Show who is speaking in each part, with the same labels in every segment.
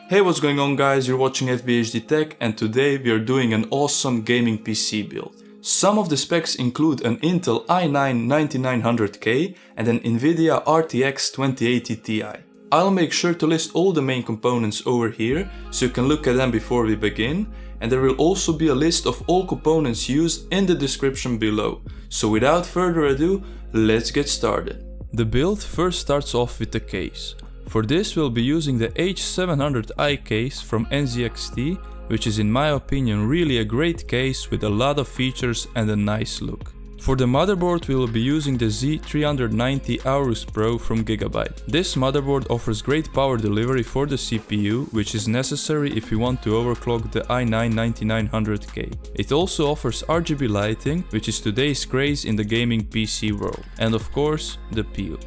Speaker 1: Hey, what's going on guys, you're watching FBHD Tech and today we are doing an awesome gaming PC build. Some of the specs include an Intel i9-9900K and an Nvidia RTX 2080 Ti. I'll make sure to list all the main components over here so you can look at them before we begin, and there will also be a list of all components used in the description below. So without further ado, let's get started. The build first starts off with the case. For this we'll be using the H700i case from NZXT, which is in my opinion really a great case with a lot of features and a nice look. For the motherboard we will be using the Z390 Aorus Pro from Gigabyte. This motherboard offers great power delivery for the CPU, which is necessary if you want to overclock the i9-9900K. It also offers RGB lighting, which is today's craze in the gaming PC world. And of course, the peel.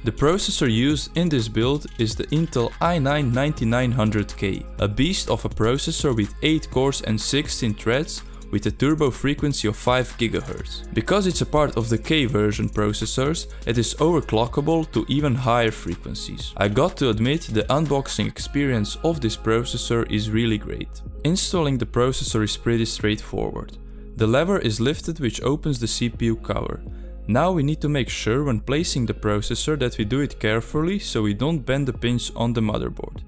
Speaker 1: The processor used in this build is the Intel i9-9900K, a beast of a processor with 8 cores and 16 threads with a turbo frequency of 5 GHz. Because it's a part of the K version processors, it is overclockable to even higher frequencies. I got to admit the unboxing experience of this processor is really great. Installing the processor is pretty straightforward. The lever is lifted which opens the CPU cover. Now we need to make sure when placing the processor that we do it carefully so we don't bend the pins on the motherboard.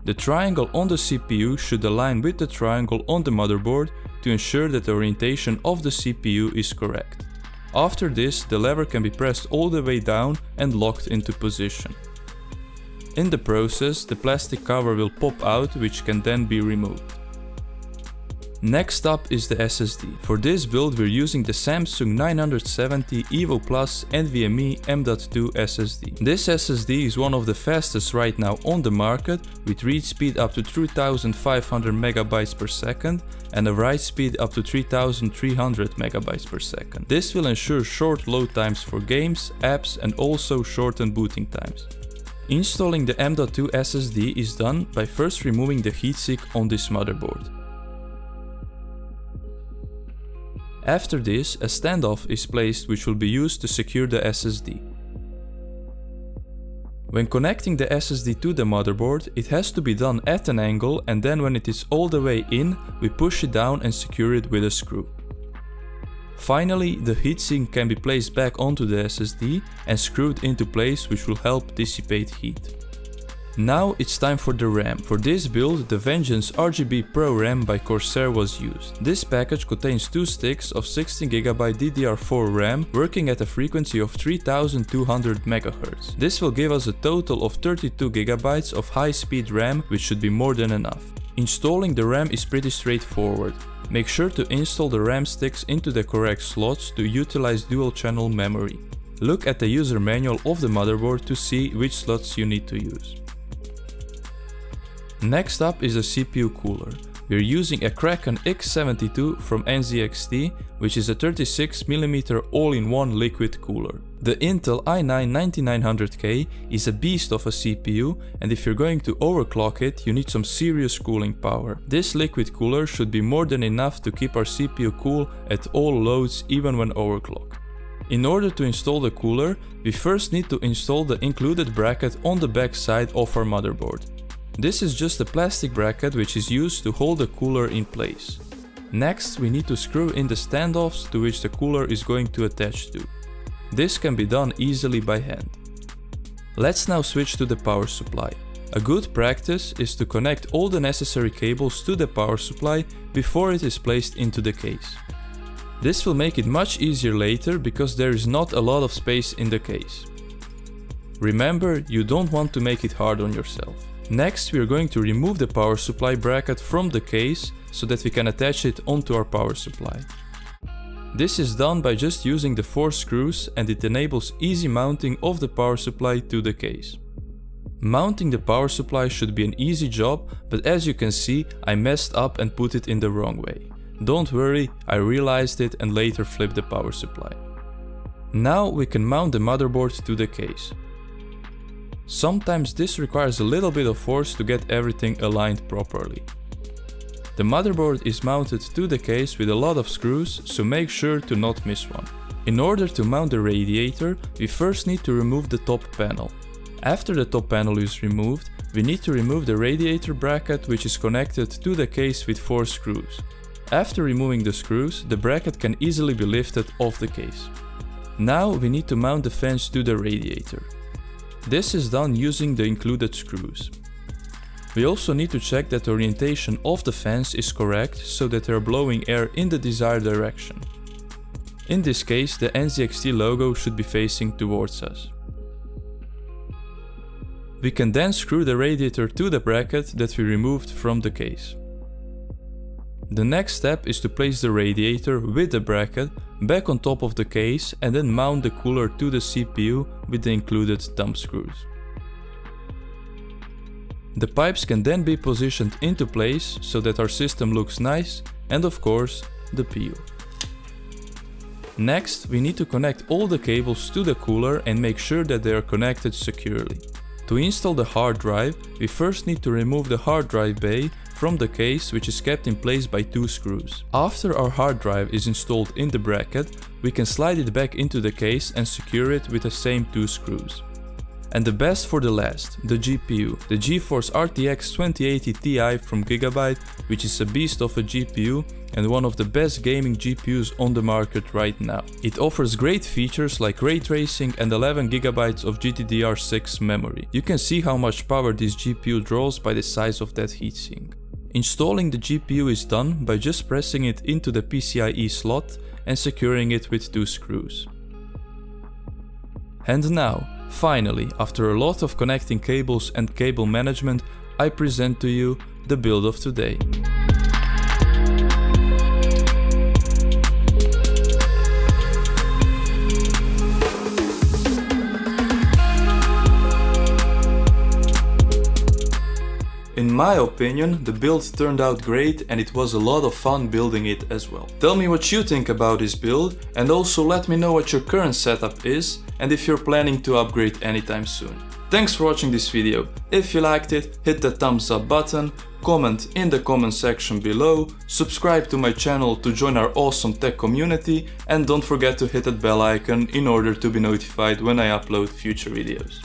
Speaker 1: The triangle on the CPU should align with the triangle on the motherboard to ensure that the orientation of the CPU is correct. After this, the lever can be pressed all the way down and locked into position. In the process, the plastic cover will pop out, which can then be removed. Next up is the SSD. For this build we're using the Samsung 970 EVO Plus NVMe Mdot 2 SSD. This SSD is one of the fastest right now on the market, with read speed up to 2500 MB per second and a write speed up to 3300 MB per second. This will ensure short load times for games, apps and also shorten booting times. Installing the Mdot 2 SSD is done by first removing the heatsink on this motherboard. After this, a standoff is placed which will be used to secure the SSD. When connecting the SSD to the motherboard, it has to be done at an angle, and then when it is all the way in, we push it down and secure it with a screw. Finally, the heatsink can be placed back onto the SSD and screwed into place, which will help dissipate heat. Now it's time for the RAM. For this build, the Vengeance RGB Pro RAM by Corsair was used. This package contains 2 sticks of 16GB DDR4 RAM working at a frequency of 3200 MHz. This will give us a total of 32GB of high-speed RAM, which should be more than enough. Installing the RAM is pretty straightforward. Make sure to install the RAM sticks into the correct slots to utilize dual-channel memory. Look at the user manual of the motherboard to see which slots you need to use. Next up is a CPU cooler. We are using a Kraken X72 from NZXT, which is a 36mm all-in-one liquid cooler. The Intel i9-9900K is a beast of a CPU, and if you're going to overclock it, you need some serious cooling power. This liquid cooler should be more than enough to keep our CPU cool at all loads, even when overclocked. In order to install the cooler, we first need to install the included bracket on the back side of our motherboard. This is just a plastic bracket which is used to hold the cooler in place. Next, we need to screw in the standoffs to which the cooler is going to attach to. This can be done easily by hand. Let's now switch to the power supply. A good practice is to connect all the necessary cables to the power supply before it is placed into the case. This will make it much easier later because there is not a lot of space in the case. Remember, you don't want to make it hard on yourself. Next, we are going to remove the power supply bracket from the case so that we can attach it onto our power supply. This is done by just using the 4 screws, and it enables easy mounting of the power supply to the case. Mounting the power supply should be an easy job, but as you can see, I messed up and put it in the wrong way. Don't worry, I realized it and later flipped the power supply. Now we can mount the motherboard to the case. Sometimes this requires a little bit of force to get everything aligned properly. The motherboard is mounted to the case with a lot of screws, so make sure to not miss one. In order to mount the radiator, we first need to remove the top panel. After the top panel is removed, we need to remove the radiator bracket, which is connected to the case with 4 screws. After removing the screws, the bracket can easily be lifted off the case. Now we need to mount the fans to the radiator. This is done using the included screws. We also need to check that the orientation of the fans is correct so that they are blowing air in the desired direction. In this case, the NZXT logo should be facing towards us. We can then screw the radiator to the bracket that we removed from the case. The next step is to place the radiator with the bracket back on top of the case and then mount the cooler to the CPU with the included thumb screws. The pipes can then be positioned into place so that our system looks nice, and of course the PU. Next, we need to connect all the cables to the cooler and make sure that they are connected securely. To install the hard drive, we first need to remove the hard drive bay from the case, which is kept in place by 2 screws. After our hard drive is installed in the bracket, we can slide it back into the case and secure it with the same 2 screws. And the best for the last, the GPU, the GeForce RTX 2080 Ti from Gigabyte, which is a beast of a GPU and one of the best gaming GPUs on the market right now. It offers great features like ray tracing and 11GB of GDDR6 memory. You can see how much power this GPU draws by the size of that heatsink. Installing the GPU is done by just pressing it into the PCIe slot and securing it with 2 screws. And now, finally, after a lot of connecting cables and cable management, I present to you the build of today. In my opinion, the build turned out great and it was a lot of fun building it as well. Tell me what you think about this build and also let me know what your current setup is and if you're planning to upgrade anytime soon. Thanks for watching this video. If you liked it, hit the thumbs up button, comment in the comment section below, subscribe to my channel to join our awesome tech community, and don't forget to hit that bell icon in order to be notified when I upload future videos.